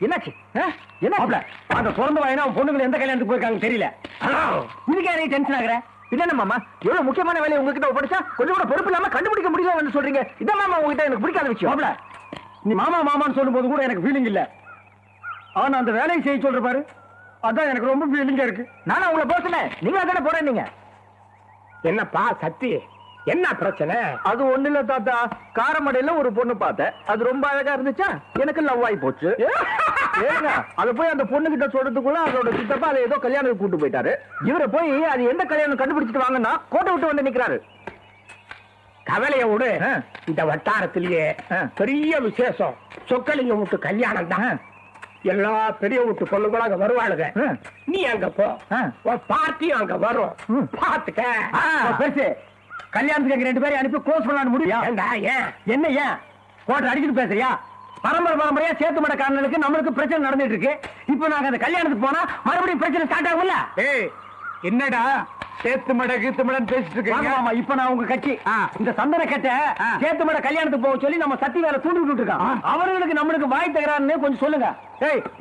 என்னாச்சு? என்ன அந்த பிறந்த வாயினா பொண்ணுங்களை எந்த கல்யாணத்துக்கு போயிருக்காங்க தெரியல. இதுக்கு யாரையும் டென்ஷன் ஆகுற? இல்ல மாமா, எவ்வளவு முக்கியமான வேலையை உங்ககிட்ட ஒப்படைச்சா கொஞ்சம் கூட பொறுப்பு இல்லாம கண்டுபிடிக்க முடியல சொல்றீங்க. இதான் மாமா உங்ககிட்ட எனக்கு பிடிக்காத விஷயம். நீ மாமா மாமான்னு சொல்லும் போது கூட எனக்கு ஃபீலிங் இல்ல. ஆனா அந்த வேலையை செய்ய சொல்ற பாரு, அதான் எனக்கு ரொம்ப ஃபீலிங்கா இருக்கு. நானும் உங்களை போறேன், நீங்க அதானே போறேன். நீங்க என்னப்பா சத்தி, என்ன பிரச்சனை? அது ஒண்ணு இல்ல தாத்தா, காரமடையில ஒரு பொண்ணு பார்த்தேன். அது ரொம்ப அழகா இருந்துச்சா, எனக்கு லவ் ஆகி போச்சு. ஏங்க அத போய் அந்த பொண்ணு கிட்ட சொல்றதுக்குள்ள அதோட சித்தப்பா அதை ஏதோ கல்யாணத்துக்கு கூட்டு போயிட்டாரு. இவரை போய் அது எந்த கல்யாணம் கண்டுபிடிச்சிட்டு வாங்கன்னா கோட்டை விட்டு வந்து நிக்கிறாரு. கவலைய விடு. இந்த வட்டாரத்திலேயே பெரிய விசேஷம் சொக்கலிங்க வீட்டு கல்யாணம் தான். எல்லா பெரிய வீட்டு பொண்ணுங்களும் அங்க வருவாளுங்க. நீ அங்க போ, பார்ட்டியும் அங்க வரும், பாத்துக்க. பெருசு கல்யாணத்துக்கு 2 பேரையும் அனுப்பி க்ளோஸ் பண்ணலான்னு முடியும். என்ன ஏன் கோட்டை அடிச்சுட்டு பேசுறியா? பரம்பரையா சேத்து மட காரணங்களுக்கு நம்மளுக்கு பிரச்சனை நடந்துட்டு இருக்கு. இப்ப நாங்க அந்த கல்யாணத்துக்கு போனா மறுபடியும் பிரச்சனை ஸ்டார்ட் ஆகும்ல. என்னடா சேத்து மட கீத்து மடன்னு பேசிட்டு இருக்கீங்க? இப்ப நான் உங்க கட்சி இந்த சந்தன கட்ட சேத்து மட கல்யாணத்துக்கு போக சொல்லி நம்ம சத்தி வேலை தூண்டி விட்டு இருக்கான். அவர்களுக்கு நம்மளுக்கு வாய் தகராறுன்னு கொஞ்சம் சொல்லுங்க.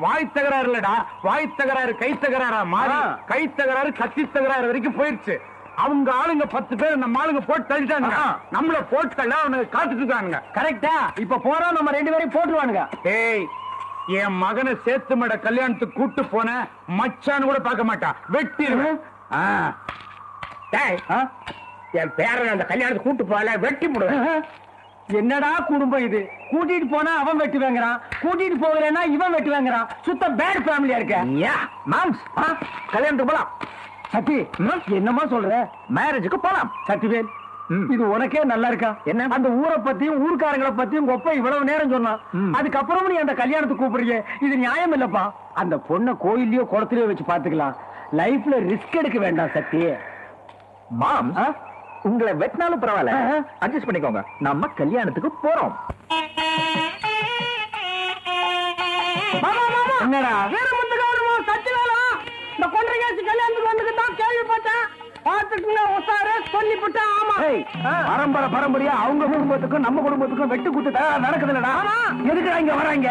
வாய் தகராறு இல்லடா, வாய் தகராறு கை தகராறா மாறி கை தகராறு கத்தி தகராறு வரைக்கும் போயிடுச்சு. அவங்க ஆளுங்க 10 பேர் நம்ம ஆளுங்க போட்டு தள்ளிட்டாங்க. நம்மள போட்டுல அவனுக்கு காத்துட்டு இருக்கானுங்க. கரெக்டா? இப்ப போறோம், நம்ம 2 பேரையும் போட்டுருவானுங்க. என் மகனை சேத்து மட கல்யாணத்துக்கு கூட்டு போன மச்சான்னு கூட பார்க்க மாட்டான், வெட்டிடுவேன். என் பேரன் அந்த கல்யாணத்துக்கு கூட்டு போல வெட்டி போடுவேன். என்னடா குடும்பம் இது? கூட்டிட்டு போனா அவன் வெட்டி வாங்குறான், கூட்டிட்டு போகலன்னா இவன் வெட்டி வாங்குறான். சுத்த பேட் ஃபேமிலியா இருக்க. கல்யாணத்துக்கு போலாம். சத்தி என்னமா சொல்ற? மேரேஜுக்கு போலாம். சத்திவேல், இது உனக்கே நல்லா இருக்கா? என்ன அந்த ஊரை பத்தியும் ஊர்க்காரங்களை பத்தியும் கொப்ப இவ்வளவு நேரம் சொன்னான். அதுக்கப்புறம் நீ அந்த கல்யாணத்துக்கு கூப்பிடுறீங்க, இது நியாயம் இல்லப்பா. அந்த பொண்ணை கோயிலையோ குளத்திலயோ வச்சு பாத்துக்கலாம். லைஃப்ல ரிஸ்க் எடுக்க வேண்டாம் சத்தி. மாம், உங்களை வெட்டினாலும் பரவாயில்ல, அட்ஜஸ்ட் பண்ணிக்கோங்க. நம்ம கல்யாணத்துக்கு போறோம். என்னடா இந்த கொன்றையாச்சு கல்யாணத்துக்கு வந்துதான் கேள்விப்பட்டேன். பரம்பரையா அவங்க குடும்பத்துக்கும் நம்ம குடும்பத்துக்கும் வெட்டு குத்து நடக்குதுல்லடா. எதுக்கு இங்க வராங்க?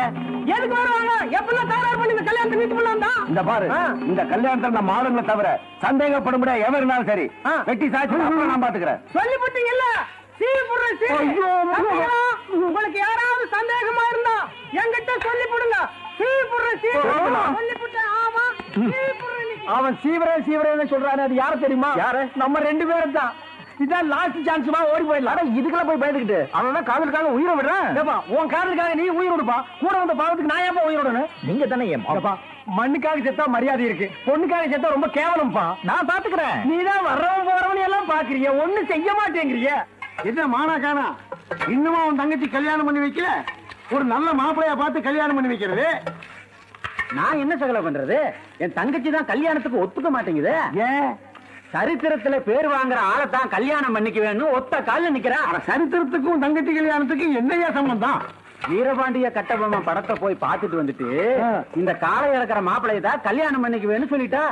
எதுக்கு வருவாங்க? எப்பெல்லாம் தயார் பண்ணி இந்த கல்யாணத்தை வீட்டு பண்ணலாம். இந்த பாரு, இந்த கல்யாணத்துல நம்ம ஆளுங்களை தவிர சந்தேகப்பட முடியாது எவன் இருந்தாலும் சரி, வெட்டி சாட்சி அப்புறம் நான் பாத்துக்கிறேன். சொல்லிவிட்டீங்கல்ல, உங்களுக்கு யாராவது சந்தேகமா இருந்தா என்கிட்ட சொல்லி போடுங்க. அவன் சீவரே சொல்றாரு. அது யார தெரியுமா? யாரு? நம்ம 2 பேரும் தான். இதான் லாஸ்ட் சான்ஸ்மா, ஓடி போயிடலாம். இதுக்கெல்லாம் போய் பயந்துக்கிட்டு அவன் காதலுக்காக உயிரை விடுறேன். உன் காதலுக்காக நீ உயிர் விடுப்பா. கூட வந்த பாவத்துக்கு நான் ஏன் உயிர் விடணும்? நீங்க தானே ஏப்பா. மண்ணுக்காக செத்தா மரியாதை இருக்கு, பொண்ணுக்காக செத்தா ரொம்ப கேவலம்ப்பா. நான் பாத்துக்கிறேன். நீதான் வர்றவன் போறவன் எல்லாம் பாக்குறீங்க, ஒண்ணு செய்ய மாட்டேங்கிறீங்க. என்ன மானா காணா? இன்னும் அவன் தங்கச்சி கல்யாணம் பண்ணி வைக்கல? ஒரு நல்ல மாப்பிளையா பார்த்து கல்யாணம் பண்ணி வைக்கிறது. நான் என்ன சகல பண்றது? என் தங்கச்சி தான் கல்யாணத்துக்கு ஒத்துக்க மாட்டேங்குது. ஏன்? சரித்திரத்துல பேர் வாங்குற ஆளைத்தான் கல்யாணம் பண்ணிக்க வேணும் ஒத்த கால நிக்கிறேன். சரித்திரத்துக்கும் தங்கச்சி கல்யாணத்துக்கும் என்னையா சம்பந்தம்? வீரபாண்டிய கட்டபொம்ம படத்தை போய் பார்த்துட்டு வந்துட்டு இந்த காளை இறக்குற மாப்பிளைய தான் கல்யாணம் பண்ணிக்க வேணும்னு சொல்லிட்டா.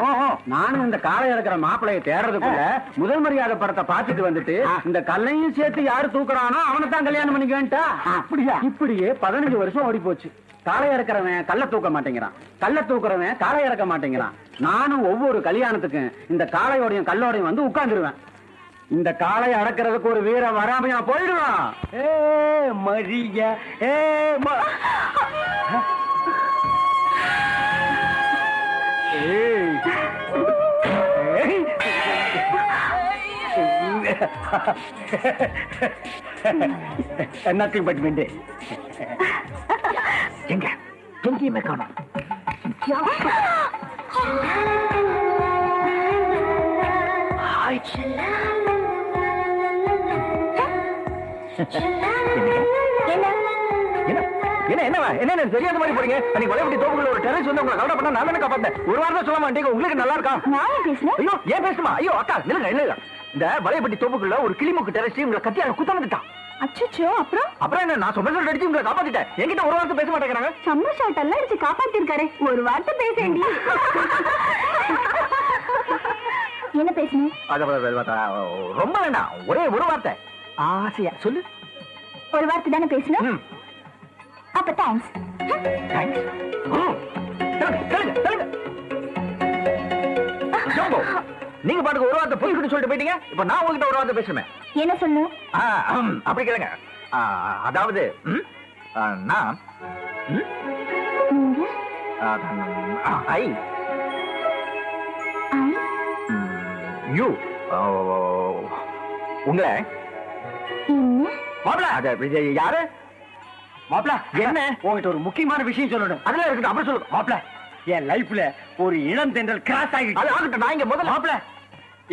நானும் இந்த காளை இறக்குற மாப்பிளைய தேடுறதுக்குள்ள முதல் மரியாதை படத்தை பார்த்துட்டு வந்துட்டு இந்த கல்லையும் சேர்த்து யாரு தூக்குறானோ அவனை தான் கல்யாணம் பண்ணிக்க வேண்டா. அப்படியா? இப்படியே 15 வருஷம் ஓடி போச்சு. காளை இறக்குறவன் கல்ல தூக்க மாட்டேங்கிறான், கல்ல தூக்குறவன் காளை இறக்க மாட்டேங்கிறான். நானும் ஒவ்வொரு கல்யாணத்துக்கும் இந்த காளையோடையும் கல்லோடையும் வந்து உட்கார்ந்துருவேன். இந்த காளை அடக்கிறதுக்கு ஒரு வீரம் வராமையா போயிடுவான். Maria nothing but wind. எங்க எங்கேயுமே காணோம். என்ன தெரியாத மாதிரி போறீங்க? ஒரு டெரஸ் வந்து உங்களை கவலை பண்ணா நான் காப்பாத்தேன். ஒரு வாரம் சொல்ல மாட்டீங்க. உங்களுக்கு நல்லா இருக்கா? ஐயோ ஏன் பேசுமா? ஐயோ அக்கா இல்ல இந்த வலையப்பட்டி தோப்புக்குள்ள ஒரு கிளிமுக்கு டெரஸ் உங்களை கத்தியால குத்த வந்துட்டான். அச்சோ, அப்புறம் என்ன? நான் சொன்ன அடிச்சு உங்களை காப்பாத்திட்டேன். என்கிட்ட ஒரு வார்த்தை பேச மாட்டேங்கிறாங்க. சம்மர் ஷாட் எல்லாம் அடிச்சு காப்பாத்திருக்காரு. ஒரு வார்த்தை பேசேண்டி. என்ன பேசணும்? ரொம்ப வேண்டாம், ஒரே ஒரு வார்த்தை. ஆசையா சொல்லு. ஒரு வார்த்தை தானே பேசணும். அப்ப தேங்க்ஸ். தேங்க்ஸ். ஜம்போ, நீங்க பாட்டுக்கு ஒரு வார்த்தை பொய் சொல்லிட்டு போயிட்டீங்க. இப்ப நான் உங்ககிட்ட ஒரு வார்த்தை பேசுறேன். என்ன சொல்லணும்? அப்படி கேளுங்க. அதாவது நான் நீங்க ஐ யூ உங்களை என்ன? மாப்பிள அது யாரு? மாப்பிள என்ன உங்ககிட்ட ஒரு முக்கியமான விஷயம் சொல்லணும். அதெல்லாம் இருக்கட்டும், அப்புறம் சொல்லுங்க. மாப்பிள என் லைஃப்ல ஒரு இளம் தென்றல் கிராஸ் ஆகிட்டு. அது ஆகட்டும், நான் இங்க முதல்ல. மாப்பிள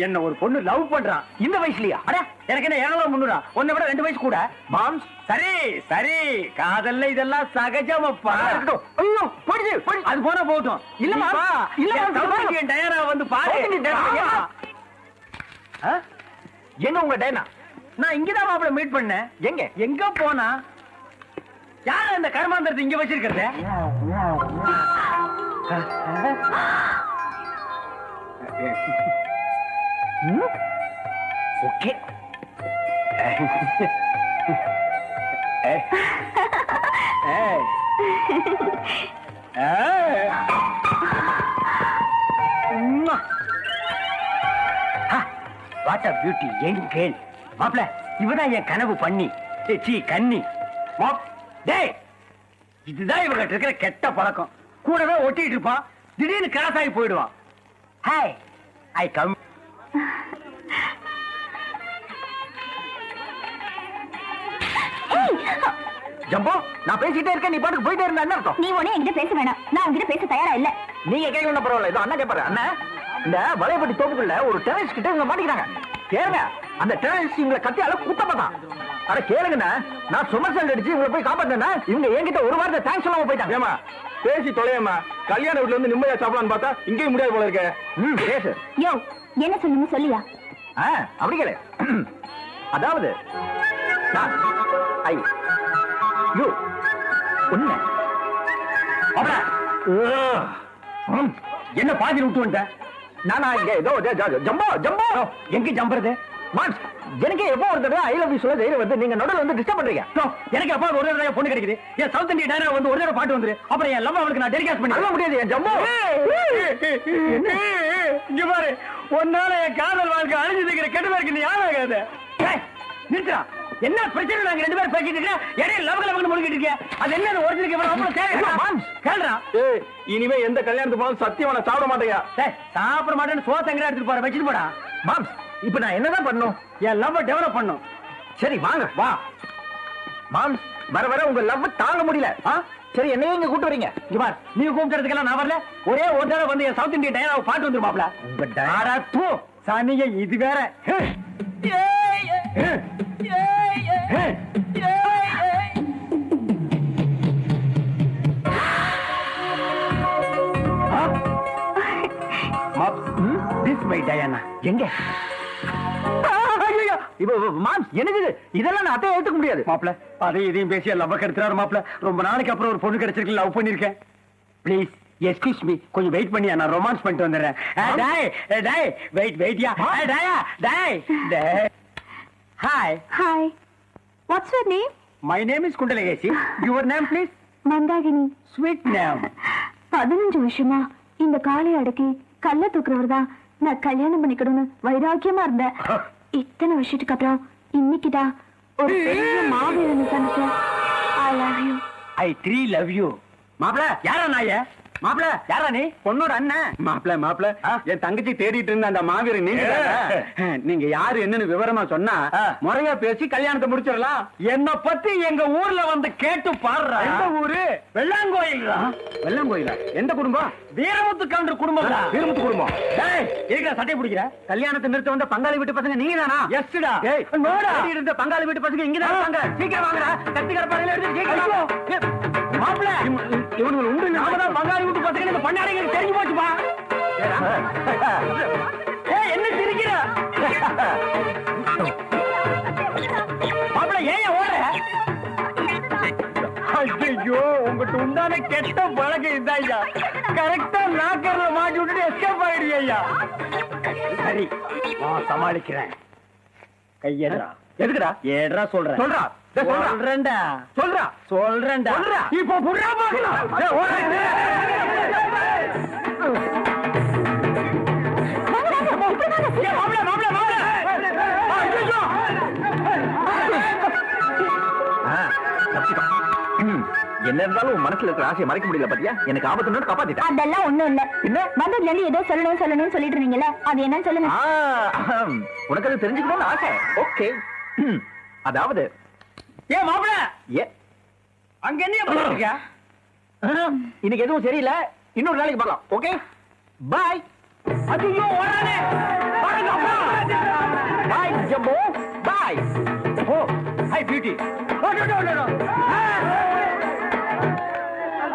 என்ன ஒரு பொண்ணு லவ் பண்றான். இந்த வயசுலயா? அட எனக்கு என்ன 700 உன்னை விட 2 வயசு கூட. மாம்ஸ் சரி சரி, காதல்ல இதெல்லாம் சகஜமப்பா. ஐயோ போடுது போடு, அது போனா போகட்டும். இல்லமா இல்ல டயரா வந்து பாரு. எங்க உங்க டயனா? நான் இங்கதான் மாப்பிள மீட் பண்ணேன். எங்க எங்க போனா? யார இந்த கர்மாந்தரத்தை இங்க வச்சிருக்கிறது? Okay what a beauty young girl. மாப்ள இவதான் என் கனவு பண்ணி கன்னி. டேய், இதுதான் இவங்க இருக்கிற கெட்ட பழக்கம். கூடவே ஒட்டிட்டு இருப்பான், திடீர்னு கிராஸ் ஆகி போயிடுவான். Hi I come. ஜம்போ, நான் பேசிட்டே இருக்கேன், நீ பாட்டுக்கு போயிட்டே இருந்தா என்ன அர்த்தம்? நீ ஒண்ணே என்கிட்ட பேச வேணாம், நான் உங்ககிட்ட பேச தயாரா இல்ல. நீங்க கேட்கணும் பரவாயில்ல, இதோ அண்ணா கேட்பாரு. அண்ணா, இந்த வலையப்பட்டி தோப்புக்குள்ள ஒரு டெரரிஸ்ட் கிட்ட இவங்க மாட்டிக்கிறாங்க. கேளுங்க, அந்த டெரரிஸ்ட் இவங்களை கத்தியால குத்தப்பட்டான். அட கேளுங்கண்ணா, நான் சுமர்சல் அடிச்சு இவங்களை போய் காப்பாத்தேன்னா இவங்க என்கிட்ட ஒரு வாரத்தை தேங்க்ஸ் சொல்லாம போயிட்டாங்க. ஏமா பேசி தொலையம்மா, கல்யாண வீட்டுல இருந்து நிம்மதியா சாப்பிடலான்னு பார்த்தா இங்கேயும் முடியாது போல இருக்க. பேசு. யோ, என்ன சொல்லுங்க சொல்லியா? அப்படி கேளு. அதாவது நான் ஐ யூ உண்மை. என்ன பாதி விட்டு வந்துட்டேன் நானா? இங்க ஏதோ ஜம்போ ஜம்போ எங்க ஜம்புறது? எனக்கு எப்போ ஒரு தடவை ஐ லவ் யூ சொல்ல தைரியம் வந்து நீங்க நடுவில் வந்து டிஸ்டர்ப் பண்றீங்க. எனக்கு எப்போ ஒரு தடவை பொண்ணு கிடைக்குது, என் சவுத் இந்தியா டைரா வந்து ஒரு தடவை பாட்டு வந்துரு, அப்புறம் என் லவ் அவளுக்கு நான் டெடிகேட் பண்ணி சொல்ல முடியாது. என் ஜம்போ இங்க பாரு, ஒன்னால என் காதல் வாழ்க்கை அழிஞ்சதுங்கிற கெட்டு பேருக்கு நீ யாராகாது. நிறுத்தா, என்ன பிரச்சனை? நாங்க 2 பேரும் பேசிட்டு இருக்கேன், இடையில லவ் முடிக்கிட்டு இருக்கேன். அது என்ன ஒரிஜினல் கேள்றா? இனிமே எந்த கல்யாணத்துக்கு போனாலும் சத்தியமான சாப்பிட மாட்டேங்க. சாப்பிட மாட்டேன்னு சோத்தங்க எடுத்துட்டு போற, வச்சுட்டு போடா. மாம்ஸ், இப்ப நான் என்னதான் பண்ணும்? என் லவ் டெவலப் பண்ணும். சரி வாங்க வா. மாம்ஸ், வர வர உங்க லவ் தாங்க முடியல. சரி என்னையே இங்க கூட்டு வரீங்க. இங்க பார், நீங்க கூப்பிட்டதுக்கெல்லாம் நான் வரல. ஒரே ஒரு தடவை வந்து என் சவுத் இந்தியா டயராவை பாட்டு வந்துருமாப்ல. உங்க டயரா தூ சானிய இது வேற. எங்க எனக்கு இதெல்லாம் நான் அத்தை ஏத்துக்க முடியாது மாப்ள. அதை இதையும் பேசி லவ் கெடுத்துறாரு மாப்ள. ரொம்ப நாளைக்கு அப்புறம் ஒரு பொண்ணு கிடைச்சிருக்கு, லவ் பண்ணிருக்கேன். ப்ளீஸ் எக்ஸ்கியூஸ் மீ, கொஞ்சம் வெயிட் பண்ணி நான் ரொமான்ஸ் பண்ணிட்டு வந்துடுறேன். வெயிட் வெயிட்யா. Hi hi, what's your name? My name is Kundalakesi. Your name please? Mandakini. Sweet name. 15 வருஷமா இந்த காலை அடக்கி கல்ல தூக்குறவர் தான் நான் கல்யாணம் பண்ணிக்கணும்னு வைராக்கியமா இருந்தேன். இத்தனை வருஷத்துக்கு அப்புறம் இன்னைக்குதான் ஒரு பெரிய மாவீரன் சந்திச்ச. I love you. I three love you. மாப்ள யாரா நாய? மாப்ள யாரா நீ? பொண்ணோட அண்ணன். மாப்பிள என் தங்கச்சி தேடிட்டு இருந்த அந்த மாவீரன் நீங்க. நீங்க யாரு என்னன்னு விவரமா சொன்னா முறையா பேசி கல்யாணத்தை முடிச்சிடலாம். என்ன பத்தி எங்க ஊர்ல வந்து கேட்டு பாடுறா. எந்த ஊரு? வெள்ளாங்கோயில். வெள்ளங்கோயிலா? எந்த குடும்பம்? வீரமுத்து கவுண்டர் குடும்பம். வீரமுத்து குடும்பம். இருக்கிற சட்டை பிடிக்கிற கல்யாணத்தை நிறுத்த வந்த பங்காளி வீட்டு பசங்க நீங்க தானா? எஸ்டா. இருந்த பங்காளி வீட்டு பசங்க இங்கதான் இருக்காங்க. சீக்கிரம் வாங்கடா, கத்திக்கிற பறையில எடுத்து மாப்பிள இவனுங்க உண்டு. நாமதான் பங்காளி வீட்டு பசங்க இந்த பண்ணாடிகளுக்கு தெரிஞ்சு போச்சுப்பா. என்ன சிரிக்கிற மாப்பிள? ஏன் ஓட? ஐயோ, உங்ககிட்ட உண்டான கெட்ட பழக்கம் இதாய்யா. கரெக்டா நாக்கர்ல மாட்டி விட்டுட்டு எஸ்கேப் ஆயிடுவியா? சரி நான் சமாளிக்கிறேன். கையடா. எதுக்குடா ஏடா சொல்றேன் சொல்றா சொல்றேன்டா சொல்றா சொல்றேன்டா சொல்றா. இப்போ புடுறா பார்க்கலாம் ஏய், ஓடு. ஏய், மாப்ள, மாப்ள, மாப்ள. ஐயோ. என்ன இருந்தாலும் உன் மனசுல இருக்கிற ஆசையை மறைக்க முடியல பாத்தியா? எனக்கு ஆபத்து காப்பாத்திட்டேன். அதெல்லாம் ஒண்ணும் இல்ல என்ன? வந்ததுல இருந்து ஏதோ சொல்லணும்னு சொல்லிட்டு இருந்தீங்கல்ல அது என்னன்னு சொல்லுங்க உனக்கு அது தெரிஞ்சுக்கணும்னு ஆசை. ஓகே. அதாவது ஏய் மாப்ள, ஏ அங்க என்ன பண்ணிட்டு இருக்க? இன்னைக்கு எதுவும் சரியில்லை, இன்னொரு நாளைக்கு பார்க்கலாம். Okay bye. ஐயோ ஓடானே. பாருங்க அப்பா. Bye jumbo bye. Oh hi beauty. Oh no no no.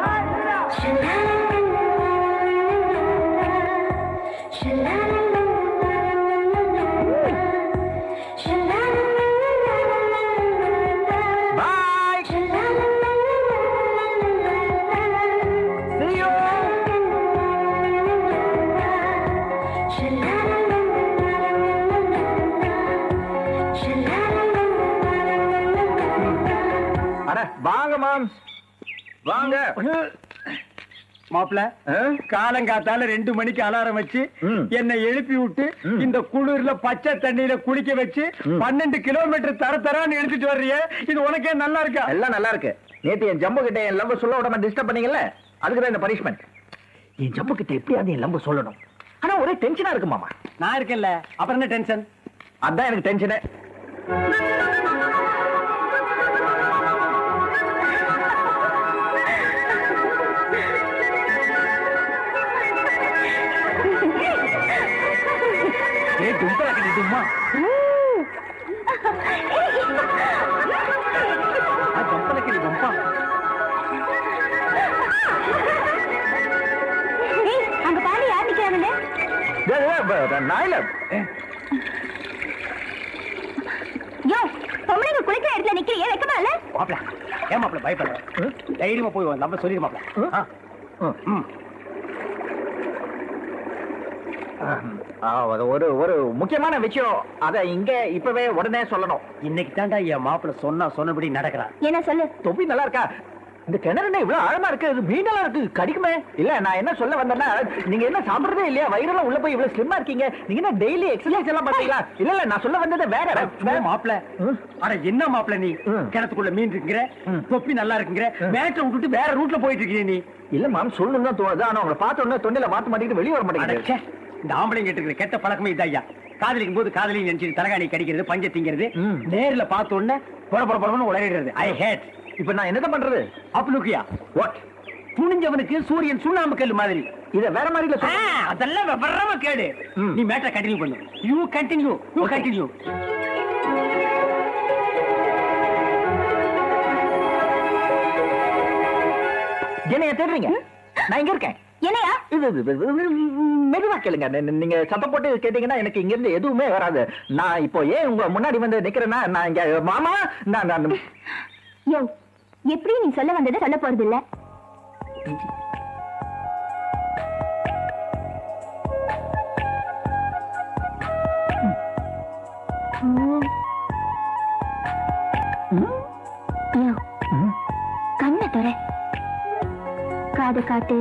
Bye. See you. அட வாங்க மாம் வாங்க. மாப்ள, காலங்காத்தால 2 மணிக்கு அலாரம் வச்சு என்னை எழுப்பி விட்டு இந்த குளிர்ல பச்சை தண்ணியில குளிக்க வச்சு 12 கிலோமீட்டர் தரன்னு எடுத்துட்டு வர்றியே, இது உனக்கே நல்லா இருக்கா? எல்லாம் நல்லா இருக்கு. நேத்து என் ஜம்பு கிட்ட என் லவ் சொல்ல விடாம டிஸ்டர்ப் பண்ணீங்கல்ல, அதுக்கு தான் இந்த பனிஷ்மெண்ட். என் ஜம்பு கிட்ட எப்படியாவது என் லவ் சொல்லணும். ஆனா ஒரே டென்ஷனா இருக்கு மாமா. நான் இருக்கேன்ல, அப்புறம் என்ன டென்ஷன்? அதான் எனக்கு டென்ஷனே. டும்மா அங்க பாரு யார் நிக்கிறாங்கன்னு நாயில யோ பொம்பளைங்க குளிக்கிற இடத்துல நிக்கிறீங்க வெக்கமா இல்ல மாப்ள, ஏன் மாப்ள பயப்படுற? தைரியமா போய் நம்ம சொல்லிடு மாப்ள. ஒரு ஒரு முக்கியமான விஷயம், அத இங்க இப்பவே உடனே சொல்லணும். இன்னைக்கு தாண்டா என் மாப்பிள்ள சொன்னபடி நடக்கிறான். என்ன சொல்லு தொப்பி நல்லா இருக்கா? இந்த கிணறு என்ன இவ்வளவு ஆழமா இருக்கு? இது மீனெல்லாம் இருக்கு, கடிக்குமே. இல்ல நான் என்ன சொல்ல வந்தேன்னா, நீங்க என்ன சாப்பிடுறதே இல்லையா? வயிறெல்லாம் உள்ள போய் இவ்வளவு ஸ்லிம்மா இருக்கீங்க. நீங்க என்ன டெய்லி எக்ஸசைஸ் எல்லாம் பண்றீங்களா? இல்ல இல்ல நான் சொல்ல வந்தது வேற. மாப்பிள்ள, அட என்ன மாப்பிள்ள நீ கிணத்துக்குள்ள மீன் இருக்குங்கிற, தொப்பி நல்லா இருக்குங்கிற, மேட்டை விட்டுட்டு வேற ரூட்ல போயிட்டு இருக்கீங்க நீ. இல்ல மாம் சொல்லணும் தான் தோணுது, ஆனா உங்களை பார்த்த உடனே தொண்டையில மாத்து மாட்டிட்டு வெளியே வர மாட்டேங்குது. இந்த ஆம்பளைங்க இருக்கிற கெட்ட பழக்கமே இதாய்யா. காதலிக்கும் போது காதலின்னு நினைச்சு தலகாணி கடிக்கிறது, பஞ்ச திங்கிறது, நேர்ல பார்த்த உடனே பொறப்பொறன்னு உளறிடுறது. ஐ ஹேட். இப்ப நான் என்ன பண்றது? அப்லுக்கியா வாட்? துணிஞ்சவனுக்கு சூரியன் சுண்ணாம்பு கல்லு மாதிரி. இத வேற மாதிரி அதெல்லாம் விவரமா கேடு. நீ மேட்டரை கண்டினியூ பண்ணு. You continue. என்னைய தேடுறீங்க? நான் இங்க இருக்கேன். என்னையா மெதுவா கேளுங்க. நீங்க சத்தம் போட்டு கேட்டீங்கன்னா எனக்கு இங்க இருந்து எதுவுமே வராது. நான் இப்போ ஏன் உங்க முன்னாடி வந்து நிக்கிறேன்னா, நான் இங்க மாமா நான் யோ எப்படி நீ சொல்ல வந்ததை சொல்ல போறது இல்ல. யோ கண்ணை துறை, காது காட்டு,